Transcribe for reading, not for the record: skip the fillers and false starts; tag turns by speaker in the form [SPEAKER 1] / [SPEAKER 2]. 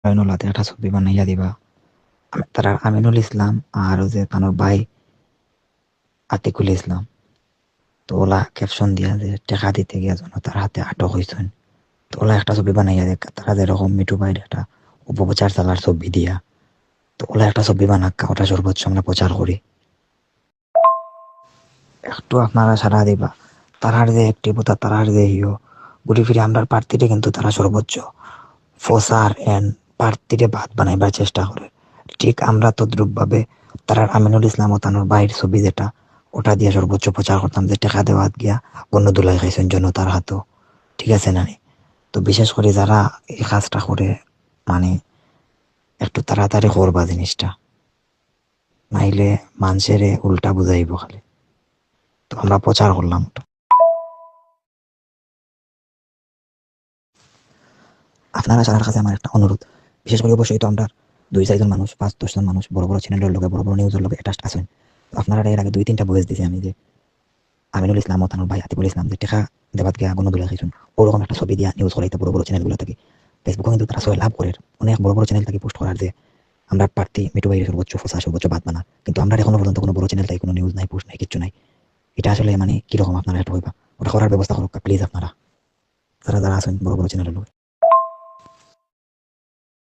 [SPEAKER 1] আমিনুল্লাহতে একটা ছবি বানাইয়া দিবা। তারা আমিনুল ইসলাম আর যে তানোর ভাই আতিকুল ইসলাম। তো ওলা ক্যাপশন দিয়া যে টেকা দিতে গিয়া যেন তার হাতে আটক হয়েছেন। তো ওলা একটা ছবি বানাইয়া দেখ তারা যেরকম মিঠু ভাইয়ের একটা উপপ্রচার চালার ছবি দিয়া। তো ওলা একটা ছবি বানাক্কা ওটা সর্বোচ্চ আমরা প্রচার করি। একটু আপনারা সারা দিবা। তারার যে অ্যাক্টিভতা তারার যে ঘুরে ফিরে আমরা প্রার্থীটা কিন্তু তারা সর্বোচ্চ ফসার এন্ড প্রার্থীরে বাদ বানাইবার চেষ্টা করে। ঠিক আমরা তদ্রুপভাবে তারার আমিনুল ইসলাম ও তানোর বাইরের ছবি যেটা ওটা দিয়ে সর্বোচ্চ প্রচার করতাম যে টেকা দেওয়া গিয়া অন্য দুলাই খাইছেন জনতার হাতও। ঠিক আছে নানি? তো বিশেষ করে যারা এই কাজটা করে মানে একটু তাড়াতাড়ি করবা জিনিসটা, নাইলে মানুষের উল্টা বুঝাইব খালি। তো আমরা প্রচার করলাম। আপনারা সবার কাছে আমার একটা অনুরোধ, বিশেষ করে অবশ্যই তো আমরা 2-4 জন মানুষ 5-10 জন মানুষ বড় বড় চ্যানেলের লোকে বড় বড় নিউজের লোকে অ্যাটাচড আছেন। তো আপনারা এর আগে 2-3টা বয়স দিছি আমি যে আমিনুল ইসলাম ও তানোর ভাই আতিকুল ইসলাম যে টেকা দেবাত গিয়া গণদুলা খাইছেন ওরকম একটা ছবি দিয়া নিউজ করাইতে বড় বড় চ্যানেলগুলো থেকে ফেসবুকে কিন্তু তারা সবাই লাভ করে অনেক বড় বড় চ্যানেল থেকে পোস্ট করার যে আমরা প্রার্থী মিটু ভাইয়ের সর্বোচ্চ ফসা সর্বোচ্চ বাদ বানা, কিন্তু আমরা এখনো পর্যন্ত কোনো বড় চ্যানেল তাই কোনো নিউজ নাই পোস্ট নাই কিচ্ছু নাই। এটা আসলে মানে কিরকম আপনারা এটা হইবা ওটা করার ব্যবস্থা করুক প্লিজ আপনারা যারা যারা আছেন বড় বড় চ্যানেলের লোক।